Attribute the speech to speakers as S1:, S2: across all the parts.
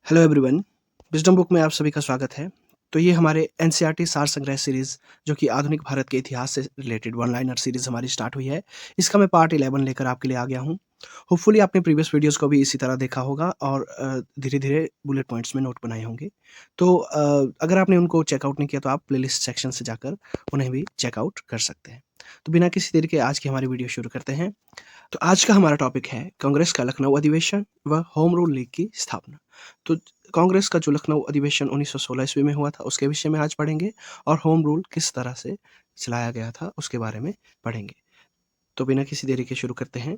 S1: Hello everyone, wisdom book में आप सभी का स्वागत है। तो ये हमारे एनसीईआरटी सार संग्रह सीरीज़ जो कि आधुनिक भारत के इतिहास से रिलेटेड वन लाइनर सीरीज़ हमारी स्टार्ट हुई है। इसका मैं पार्ट 11 लेकर आपके लिए आ गया हूँ। होपफुली आपने प्रीवियस वीडियोज़ को भी इसी तरह देखा होगा और धीरे-धीरे बुलेट पॉइंट्स में नोट बनाए होंगे। तो अगर आपने उनको चेकआउट नहीं किया तो आप प्लेलिस्ट सेक्शन से जाकर उन्हें भी चेकआउट कर सकते हैं। तो बिना किसी देरी के आज की हमारी वीडियो शुरू करते हैं। तो आज का हमारा टॉपिक है कांग्रेस का लखनऊ अधिवेशन व होम रूल लीग की स्थापना। तो कांग्रेस का जो लखनऊ अधिवेशन 1916 ईस्वी में हुआ था उसके विषय में आज पढ़ेंगे और होम रूल किस तरह से चलाया गया था उसके बारे में पढ़ेंगे। तो बिना किसी देरी के शुरू करते हैं।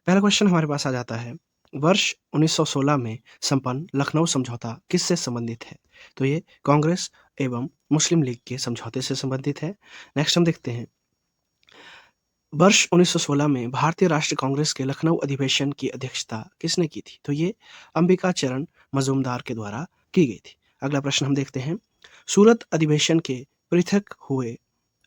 S1: पहला क्वेश्चन हमारे पास आ जाता है, वर्ष 1916 में संपन्न लखनऊ समझौता किससे संबंधित है? तो ये कांग्रेस एवं मुस्लिम लीग के समझौते से संबंधित है। नेक्स्ट हम देखते हैं, वर्ष 1916 में भारतीय राष्ट्रीय कांग्रेस के लखनऊ अधिवेशन की अध्यक्षता किसने की थी? तो ये अंबिका चरण मजूमदार के द्वारा की गई थी। अगला प्रश्न हम देखते हैं, सूरत अधिवेशन के पृथक हुए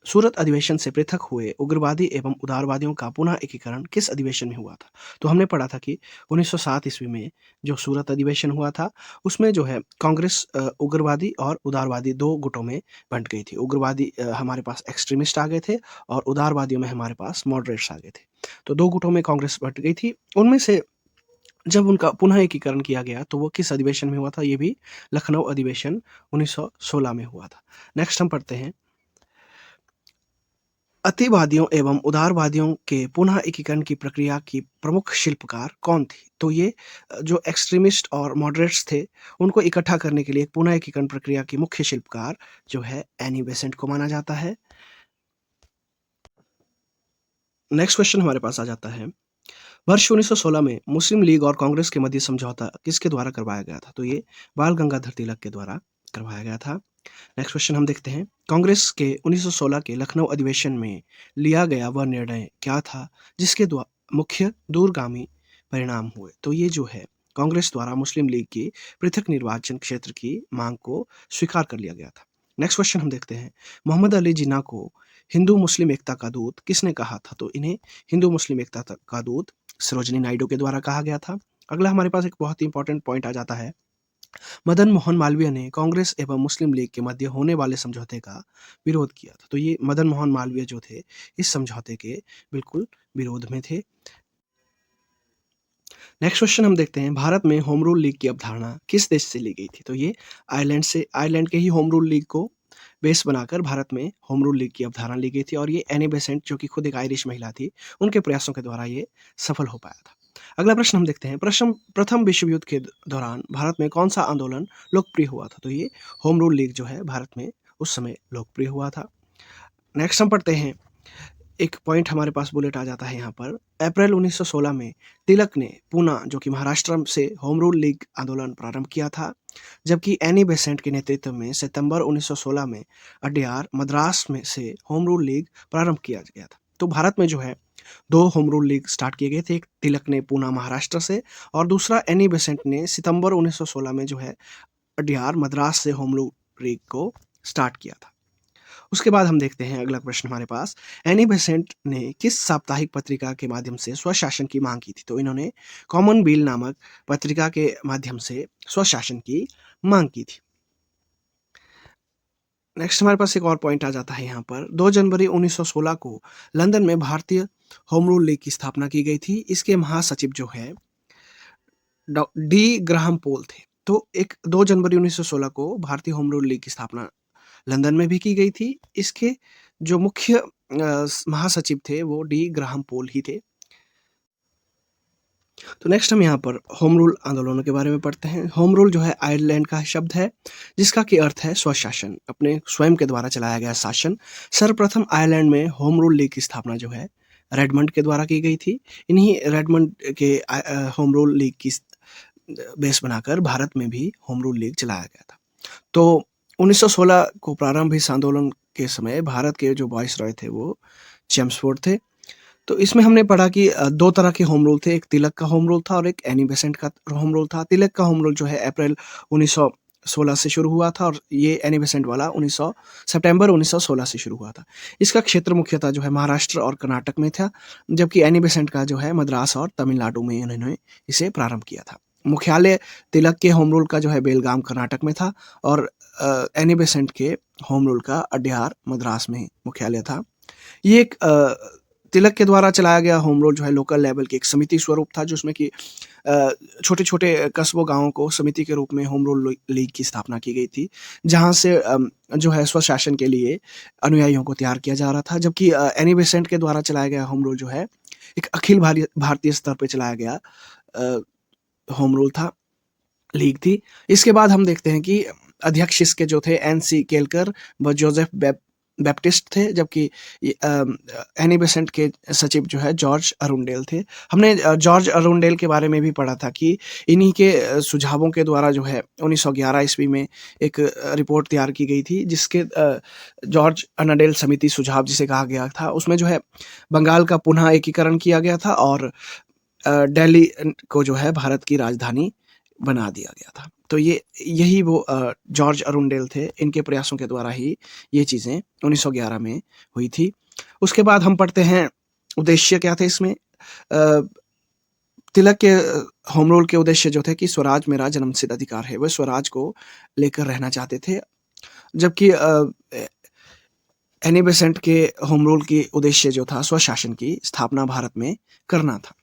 S1: सूरत अधिवेशन से पृथक हुए उग्रवादी एवं उदारवादियों का पुनः एकीकरण किस अधिवेशन में हुआ था? तो हमने पढ़ा था कि 1907 ईस्वी में जो सूरत अधिवेशन हुआ था उसमें जो है कांग्रेस उग्रवादी और उदारवादी 2 गुटों में बँट गई थी। उग्रवादी हमारे पास एक्सट्रीमिस्ट आ गए थे और उदारवादियों में हमारे पास मॉडरेट्स आ गए थे। तो 2 गुटों में कांग्रेस बँट गई थी। उनमें से जब उनका पुनः एकीकरण किया गया तो वो किस अधिवेशन में हुआ था? ये भी लखनऊ अधिवेशन 1916 में हुआ था। नेक्स्ट हम पढ़ते हैं, अतिवादियों एवं उदारवादियों के पुनः एकीकरण की प्रक्रिया की प्रमुख शिल्पकार कौन थी? तो ये जो एक्सट्रीमिस्ट और मॉडरेट्स थे, उनको इकट्ठा करने के लिए एक पुनः एकीकरण प्रक्रिया की मुख्य शिल्पकार जो है एनी बेसेंट को माना जाता है। नेक्स्ट क्वेश्चन हमारे पास आ जाता है, वर्ष 1916 में मुस्लिम लीग और कांग्रेस के मध्य समझौता किसके द्वारा करवाया गया था? तो ये बाल गंगाधर तिलक के द्वारा करवाया गया था। नेक्स्ट क्वेश्चन हम देखते हैं, कांग्रेस के 1916 के लखनऊ अधिवेशन में लिया गया वह निर्णय क्या था जिसके मुख्य दूरगामी परिणाम हुए? तो ये जो है कांग्रेस द्वारा मुस्लिम लीग की पृथक निर्वाचन क्षेत्र की मांग को स्वीकार कर लिया गया था। नेक्स्ट क्वेश्चन हम देखते हैं, मोहम्मद अली जिन्ना को हिंदू मुस्लिम एकता का दूत किसने कहा था? तो इन्हें हिंदू मुस्लिम एकता का दूत सरोजिनी नायडू के द्वारा कहा गया था। अगला हमारे पास एक बहुत ही इंपॉर्टेंट पॉइंट आ जाता है, मदन मोहन मालवीय ने कांग्रेस एवं मुस्लिम लीग के मध्य होने वाले समझौते का विरोध किया था। तो ये मदन मोहन मालवीय जो थे इस समझौते के बिल्कुल विरोध में थे। नेक्स्ट क्वेश्चन हम देखते हैं, भारत में होम रूल लीग की अवधारणा किस देश से ली गई थी? तो ये आयरलैंड के ही होम रूल लीग को बेस बनाकर भारत में होम रूल लीग की अवधारणा ली गई थी और ये एनी बेसेंट जो कि खुद एक आयरिश महिला थी, उनके प्रयासों के द्वारा ये सफल हो पाया था। अगला प्रश्न हम देखते हैं, प्रथम विश्व युद्ध के दौरान भारत में कौन सा आंदोलन लोकप्रिय हुआ था? तो ये होम रूल लीग जो है भारत में उस समय लोकप्रिय हुआ था। नेक्स्ट हम पढ़ते हैं, एक पॉइंट हमारे पास बुलेट आ जाता है यहाँ पर, अप्रैल 1916 में तिलक ने पूना जो कि महाराष्ट्र से होम रूल लीग आंदोलन प्रारंभ किया था, जबकि एनी बेसेंट के नेतृत्व में सितंबर 1916 में अड्यार मद्रास में से होम रूल लीग प्रारंभ किया गया था। तो भारत में जो है 2 होम रूल लीग स्टार्ट किए गए थे, एक तिलक ने पूना महाराष्ट्र से और दूसरा एनी बेसेंट ने सितंबर 1916 में जो है अड्यार मद्रास से होम रूल लीग को स्टार्ट किया था। उसके बाद हम देखते हैं अगला प्रश्न हमारे पास, एनी बेसेंट ने किस साप्ताहिक पत्रिका के माध्यम से स्वशासन की मांग की थी? तो इन्होंने कॉमन बिल नामक पत्रिका के माध्यम से स्वशासन की मांग की थी। नेक्स्ट हमारे पास एक और पॉइंट आ जाता है यहाँ पर, 2 जनवरी 1916 को लंदन में भारतीय होम रूल लीग की स्थापना की गई थी। इसके महासचिव जो है डी ग्राहम पोल थे। तो एक 2 जनवरी 1916 को भारतीय होम रूल लीग की स्थापना लंदन में भी की गई थी। इसके जो मुख्य महासचिव थे वो डी ग्राहम पोल ही थे। तो नेक्स्ट हम यहाँ पर होम रूल आंदोलनों के बारे में पढ़ते हैं। होम रूल जो है आयरलैंड का शब्द है जिसका कि अर्थ है स्वशासन, अपने स्वयं के द्वारा चलाया गया शासन। सर्वप्रथम आयरलैंड में होम रूल लीग की स्थापना जो है रेडमंड के द्वारा की गई थी। इन्हीं रेडमंड के होम रूल लीग की बेस बनाकर भारत में भी होम रूल लीग चलाया गया था। तो 1916 को प्रारंभ इस आंदोलन के समय भारत के जो वाइसरॉय थे वो चेम्सफोर्ड थे। तो इसमें हमने पढ़ा कि 2 तरह के होम रूल थे, एक तिलक का होम रूल था और एक एनी बेसेंट का होम रूल था। तिलक का होम रूल जो है अप्रैल 1916 से शुरू हुआ था और ये एनी बेसेंट वाला सितंबर 1916 से शुरू हुआ था। इसका क्षेत्र मुख्यतः जो है महाराष्ट्र और कर्नाटक में था, जबकि एनी बेसेंट का जो है मद्रास और तमिलनाडु में इन्होंने इसे प्रारंभ किया था। मुख्यालय तिलक के होम रूल का जो है बेलगाम कर्नाटक में था और एनी बेसेंट के होम रूल का अड्यार मद्रास में मुख्यालय था। ये एक तिलक के द्वारा चलाया गया होम रूल जो है लोकल लेवल की एक समिति स्वरूप था, जिसमें कि छोटे-छोटे कस्बों गाँवों को समिति के रूप में होम रूल लीग की स्थापना की गई थी, जहाँ से जो है स्वशासन के लिए अनुयायियों को तैयार किया जा रहा था। जबकि एनी बेसेंट के द्वारा चलाया गया होम रूल जो है एक अखिल भारतीय स्तर पे चलाया गया अ, होम रूल था, लीग थी। इसके बाद हम देखते हैं कि अध्यक्ष इसके जो थे एन.सी. केलकर व जोसेफ बैप्टिस्ट थे, जबकि एनी बेसेंट के सचिव जो है जॉर्ज अरुंडेल थे। हमने जॉर्ज अरुंडेल के बारे में भी पढ़ा था कि इन्हीं के सुझावों के द्वारा जो है 1911 ईस्वी में एक रिपोर्ट तैयार की गई थी, जिसके जॉर्ज अरुंडेल समिति सुझाव जिसे कहा गया था, उसमें जो है बंगाल का पुनः एकीकरण किया गया था और दिल्ली को जो है भारत की राजधानी बना दिया गया था। तो यही वो जॉर्ज अरुंडेल थे, इनके प्रयासों के द्वारा ही ये चीज़ें 1911 में हुई थी। उसके बाद हम पढ़ते हैं उद्देश्य क्या थे इसमें। तिलक के होम रूल के उद्देश्य जो थे कि स्वराज मेरा जन्मसिद्ध अधिकार है, वे स्वराज को लेकर रहना चाहते थे। जबकि एनी बेसेंट के होम रूल की उद्देश्य जो था स्वशासन की स्थापना भारत में करना था।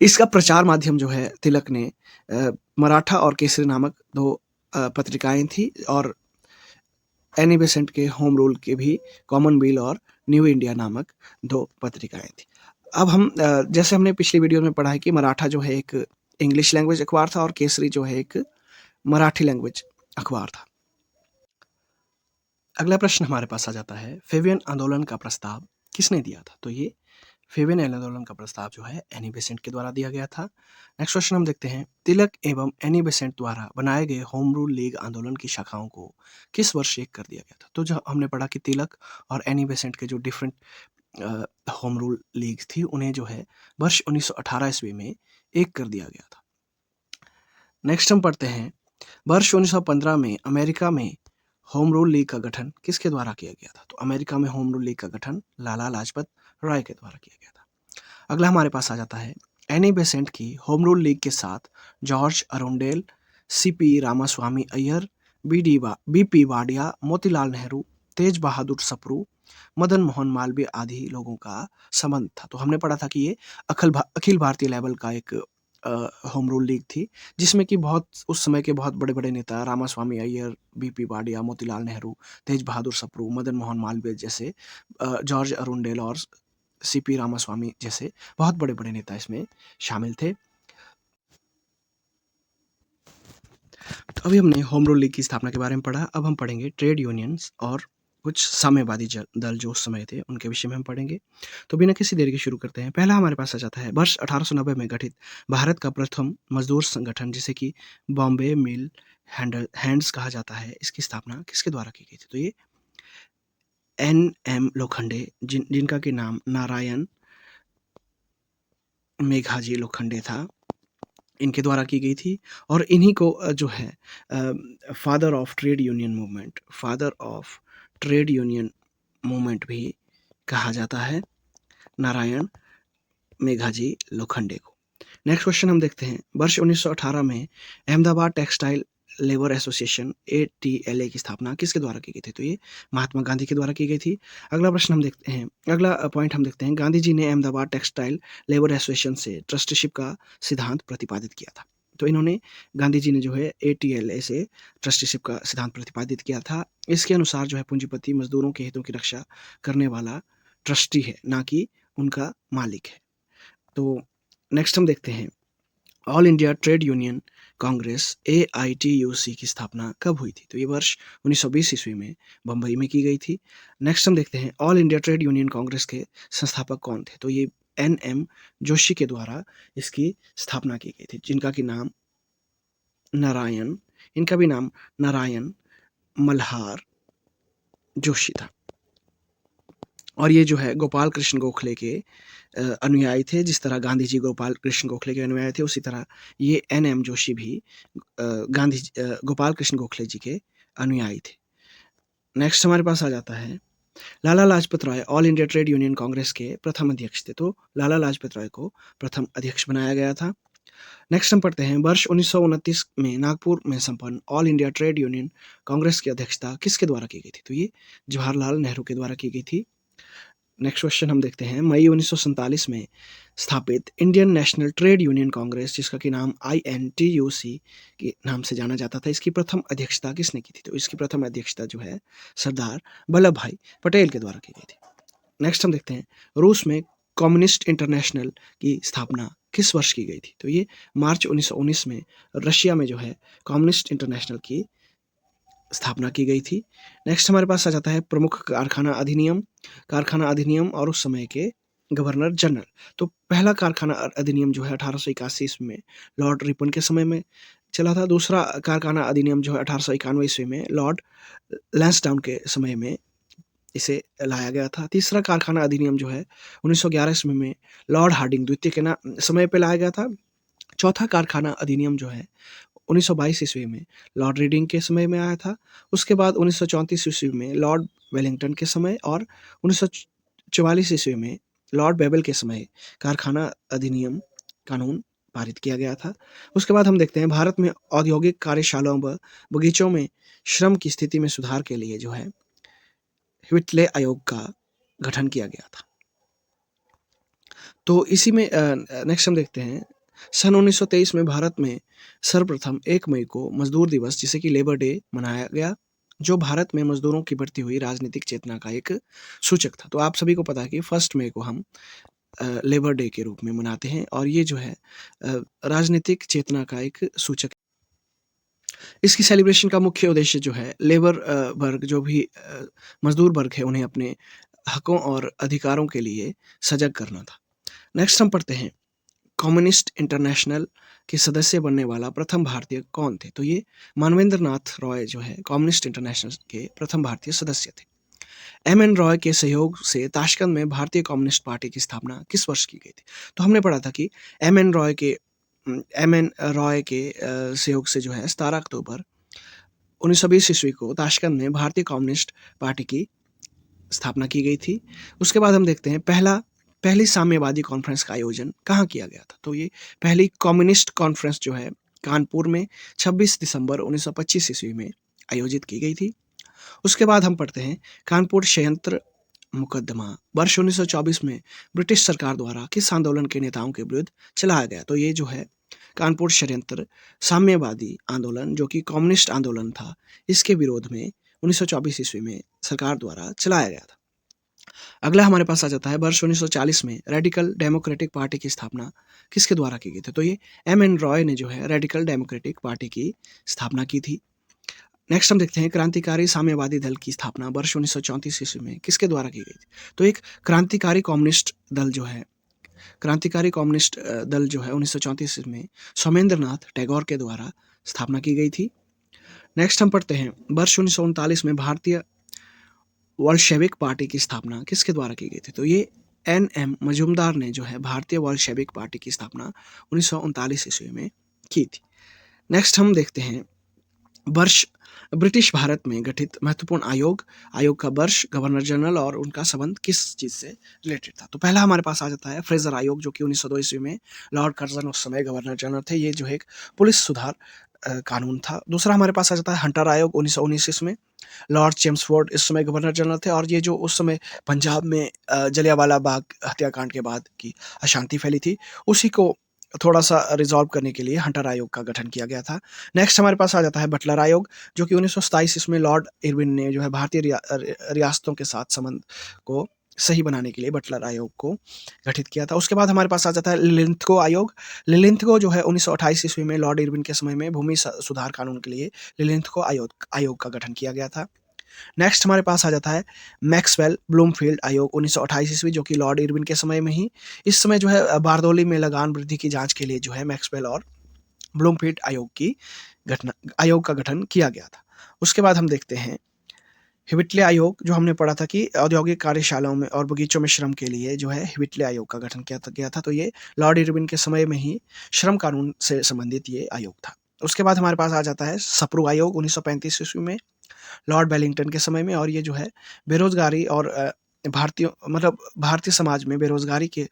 S1: इसका प्रचार माध्यम जो है तिलक ने मराठा और केसरी नामक 2 पत्रिकाएँ थी और एनी बेसेंट के होम रूल के भी कॉमनवेल और न्यू इंडिया नामक 2 पत्रिकाएँ थी। अब हम जैसे हमने पिछली वीडियो में पढ़ा है कि मराठा जो है एक इंग्लिश लैंग्वेज अखबार था और केसरी जो है एक मराठी लैंग्वेज अखबार था। अगला प्रश्न हमारे पास आ जाता है, फेबियन आंदोलन का प्रस्ताव किसने दिया था? तो ये फेबियन आंदोलन का प्रस्ताव जो है एनी बेसेंट के द्वारा दिया गया था। नेक्स्ट क्वेश्चन हम देखते हैं, तिलक एवं एनी बेसेंट द्वारा बनाए गए होम रूल लीग आंदोलन की शाखाओं को किस वर्ष एक कर दिया गया था? तो जो हमने पढ़ा कि तिलक और एनी बेसेंट के जो डिफरेंट होम रूल लीग थी, उन्हें जो है वर्ष 1918 ईस्वी में एक कर दिया गया था। नेक्स्ट हम पढ़ते हैं, वर्ष 1915 में अमेरिका में होम रूल लीग का गठन किसके द्वारा किया गया था? तो अमेरिका में होम रूल लीग का गठन लाला लाजपत राय के द्वारा किया गया था। अगला हमारे पास आ जाता है, एनी बेसेंट की होम रूल लीग के साथ George Arundale, CP. Ramaswamy Iyer, BP. Wadia, Motilal Nehru, Tej Bahadur Sapru, Madan Mohan Malviya आदि लोगों का संबंध था। तो हमने पढ़ा था कि ये अखिल भारतीय लेवल का एक होम रूल लीग थी, जिसमें कि उस समय के बहुत बड़े-बड़े नेता रामास्वामी अय्यर, बी.पी. वाडिया, मोतीलाल नेहरू, तेज बहादुर सप्रू, मदन मोहन मालवीय जैसे जॉर्ज अरुंडेल और सी.पी. रामास्वामी जैसे बहुत बड़े-बड़े नेता इसमें शामिल थे। तो अभी हमने होम रूल लीग की स्थापना के बारे में पढ़ा, अब हम पढ़ेंगे ट्रेड यूनियंस और कुछ साम्यवादी दल जो उस समय थे, उनके विषय में हम पढ़ेंगे। तो बिना किसी देरी के शुरू करते हैं। पहला हमारे पास आ जाता है, वर्ष 1890 में गठित भारत का प्रथम मजदूर संगठन, जिसे कि बॉम्बे मिल हैंड्स कहा जाता है, इसकी स्थापना किसके द्वारा की गई थी? तो ये एन.एम. लोखंडे, जिनका कि नाम नारायण मेघाजी लोखंडे था, इनके द्वारा की गई थी और इन्हीं को जो है father of trade union movement भी कहा जाता है, नारायण मेघाजी लोखंडे को। नेक्स्ट क्वेश्चन हम देखते हैं, वर्ष 1918 में Ahmedabad textile labour association ATLA की स्थापना किसके द्वारा की गई थी? तो ये महात्मा गांधी के द्वारा की गई थी। अगला पॉइंट हम देखते हैं, गांधी जी ने अहमदाबाद टेक्सटाइल लेबर एसोसिएशन से ट्रस्टीशिप का सिद्धांत प्रतिपादित किया था। तो इन्होंने गांधी जी ने जो है ATLA से ट्रस्टीशिप का सिद्धांत प्रतिपादित किया था। इसके अनुसार जो है पूंजीपति मजदूरों के हितों की रक्षा करने वाला ट्रस्टी है, ना कि उनका मालिक है। तो नेक्स्ट हम देखते हैं, all India Trade Union Congress AITUC की स्थापना कब हुई थी? तो ये वर्ष 1920 ईस्वी में बम्बई में की गई थी। नेक्स्ट हम देखते हैं, all India Trade Union Congress के संस्थापक कौन थे? तो ये NM जोशी के द्वारा इसकी स्थापना की गई थी, जिनका कि नाम इनका भी नाम नारायण मल्हार जोशी था और ये जो है गोपाल कृष्ण गोखले के अनुयायी थे। जिस तरह गांधी जी गोपाल कृष्ण गोखले के अनुयायी थे, उसी तरह ये NM जोशी भी गोपाल कृष्ण गोखले जी के अनुयायी थे। नेक्स्ट हमारे पास आ जाता है, Lala Lajpat Rai All India Trade Union Congress के प्रथम अध्यक्ष थे। तो लाला लाजपत राय को प्रथम अध्यक्ष बनाया गया था। नेक्स्ट हम पढ़ते हैं, वर्ष 1929 में नागपुर में संपन्न all India Trade Union Congress की अध्यक्षता किसके द्वारा की गई थी? तो ये जवाहरलाल नेहरू के द्वारा की गई थी। नेक्स्ट क्वेश्चन हम देखते हैं, मई 1947 में स्थापित Indian national trade Union Congress, जिसका कि नाम INTUC के नाम से जाना जाता था, इसकी प्रथम अध्यक्षता किसने की थी? तो इसकी प्रथम अध्यक्षता जो है सरदार वल्लभ भाई पटेल के द्वारा की गई थी। नेक्स्ट हम देखते हैं, रूस में कम्युनिस्ट इंटरनेशनल की स्थापना किस वर्ष की गई थी? तो ये मार्च 1919 में रशिया में जो है कम्युनिस्ट इंटरनेशनल की स्थापना की गई थी। नेक्स्ट हमारे पास आ जाता है प्रमुख कारखाना अधिनियम और उस समय के गवर्नर जनरल। तो पहला कारखाना अधिनियम जो है 1881 ईस्वी में लॉर्ड रिपन के समय में चला था। दूसरा कारखाना अधिनियम जो है 1891 ईस्वी में लॉर्ड लैंसडाउन के समय में इसे लाया गया था। तीसरा कारखाना अधिनियम जो है 1911 ईस्वी में लॉर्ड हार्डिंग द्वितीय के समय पे लाया गया था। चौथा कारखाना अधिनियम जो है 1922 ईस्वी में लॉर्ड रीडिंग के समय में आया था। उसके बाद 1934 ईस्वी में लॉर्ड वेलिंगटन के समय और 1944 ईस्वी में लॉर्ड बेबल के समय कारखाना अधिनियम कानून पारित किया गया था। उसके बाद हम देखते हैं, भारत में औद्योगिक कार्यशालाओं व बगीचों में श्रम की स्थिति में सुधार के लिए जो है व्हिटले आयोग का गठन किया गया था। तो इसी में नेक्स्ट हम देखते हैं, सन 1923 में भारत में सर्वप्रथम 1 मई को मजदूर दिवस, जिसे कि लेबर डे, मनाया गया, जो भारत में मजदूरों की बढ़ती हुई राजनीतिक चेतना का एक सूचक था। तो आप सभी को पता है कि 1 मई को हम लेबर डे के रूप में मनाते हैं और ये जो है राजनीतिक चेतना का एक सूचक। इसकी सेलिब्रेशन का मुख्य उद्देश्य जो है लेबर वर्ग, जो भी मजदूर वर्ग है, उन्हें अपने हकों और अधिकारों के लिए सजग करना था। नेक्स्ट हम पढ़ते हैं, कम्युनिस्ट इंटरनेशनल के सदस्य बनने वाला प्रथम भारतीय कौन थे? तो ये मानवेंद्र नाथ रॉय जो है कम्युनिस्ट इंटरनेशनल के प्रथम भारतीय सदस्य थे। MN रॉय के सहयोग से ताशकंद में भारतीय कम्युनिस्ट पार्टी की स्थापना किस वर्ष की गई थी? तो हमने पढ़ा था कि MN रॉय के सहयोग से जो है 17 अक्टूबर 1920 ईस्वी को ताशकंद में भारतीय कम्युनिस्ट पार्टी की स्थापना की गई थी। उसके बाद हम देखते हैं, पहली साम्यवादी कॉन्फ्रेंस का आयोजन कहाँ किया गया था? तो ये पहली कम्युनिस्ट कॉन्फ्रेंस जो है कानपुर में 26 दिसंबर 1925 ईस्वी में आयोजित की गई थी। उसके बाद हम पढ़ते हैं, कानपुर षड्यंत्र मुकदमा वर्ष 1924 में ब्रिटिश सरकार द्वारा किस आंदोलन के नेताओं के विरुद्ध चलाया गया? तो ये जो है कानपुर षड्यंत्र साम्यवादी आंदोलन, जो कि कम्युनिस्ट आंदोलन था, इसके विरोध में 1924 ईस्वी में सरकार द्वारा चलाया गया था। अगला हमारे पास आ जाता है, वर्ष 1940 में रेडिकल डेमोक्रेटिक पार्टी की स्थापना किसके द्वारा की गई थी? तो ये MN रॉय ने जो है रेडिकल डेमोक्रेटिक पार्टी की स्थापना की थी। नेक्स्ट हम देखते हैं, क्रांतिकारी साम्यवादी दल की स्थापना वर्ष 1934 ईस्वी में किसके द्वारा की गई थी? तो एक क्रांतिकारी कम्युनिस्ट दल जो है 1934 ईस्वी में सोमेंद्र नाथ टैगोर के द्वारा स्थापना की गई थी। नेक्स्ट हम पढ़ते हैं, वर्ष 1939 में भारतीय वोल्शेविक पार्टी की स्थापना किसके द्वारा की गई थी? तो ये NM मजूमदार ने जो है भारतीय वोल्शेविक पार्टी की स्थापना 1939 ईस्वी में की थी। नेक्स्ट हम देखते हैं, वर्ष ब्रिटिश भारत में गठित महत्वपूर्ण आयोग का वर्ष, गवर्नर जनरल और उनका संबंध किस चीज़ से रिलेटेड था? तो पहला हमारे पास आ जाता है फ्रेजर आयोग, जो कि 1902 ईस्वी में लॉर्ड कर्जन उस समय गवर्नर जनरल थे। ये जो है एक पुलिस सुधार कानून था। दूसरा हमारे पास आ जाता है हंटर आयोग 1919 ईस्वी में, लॉर्ड चेम्सफोर्ड इस समय गवर्नर जनरल थे और ये जो उस समय पंजाब में जलियांवाला बाग हत्याकांड के बाद की अशांति फैली थी, उसी को थोड़ा सा रिजॉल्व करने के लिए हंटर आयोग का गठन किया गया था। नेक्स्ट हमारे पास आ जाता है बटलर आयोग, जो कि 1927 इसमें लॉर्ड इरविन ने जो है भारतीय रियासतों के साथ संबंध को सही बनाने के लिए बटलर आयोग को गठित किया था। उसके बाद हमारे पास आ जाता है लिलिंथगो आयोग। लिलिंथगो जो है 1928 ईस्वी में लॉर्ड इरविन के समय में भूमि सुधार कानून के लिए लिलिंथगो आयोग का गठन किया गया था। नेक्स्ट हमारे पास आ जाता है मैक्सवेल ब्लूमफील्ड आयोग 1928 ईस्वी, जो कि लॉर्ड इरविन के समय में ही, इस समय जो है बारदौली में लगान वृद्धि की जांच के लिए जो है मैक्सवेल और ब्लूमफील्ड आयोग का गठन किया गया था। उसके बाद हम देखते हैं व्हिटले आयोग, जो हमने पढ़ा था कि औद्योगिक कार्यशालाओं में और बगीचों में श्रम के लिए जो है व्हिटले आयोग का गठन किया गया था। तो ये लॉर्ड इरविन के समय में ही श्रम कानून से संबंधित ये आयोग था। उसके बाद हमारे पास आ जाता है सप्रू आयोग 1935 ईस्वी में लॉर्ड वेलिंगटन के समय में, और ये जो है बेरोजगारी और भारतीय समाज में बेरोजगारी के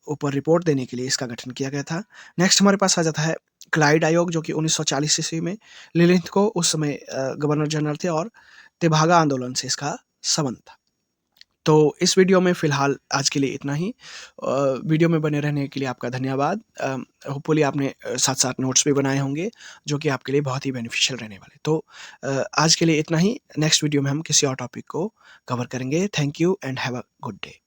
S1: ऊपर रिपोर्ट देने के लिए इसका गठन किया गया था। नेक्स्ट हमारे पास आ जाता है क्लाइड आयोग, जो कि 1940 ईस्वी में लिलिंथ को उस समय गवर्नर जनरल थे और तेभागा आंदोलन से इसका संबंध था। तो इस वीडियो में फ़िलहाल आज के लिए इतना ही। वीडियो में बने रहने के लिए आपका धन्यवाद। होपफुली आपने साथ-साथ नोट्स भी बनाए होंगे, जो कि आपके लिए बहुत ही बेनिफिशियल रहने वाले। तो आज के लिए इतना ही। नेक्स्ट वीडियो में हम किसी और टॉपिक को कवर करेंगे। Thank you and have a good day.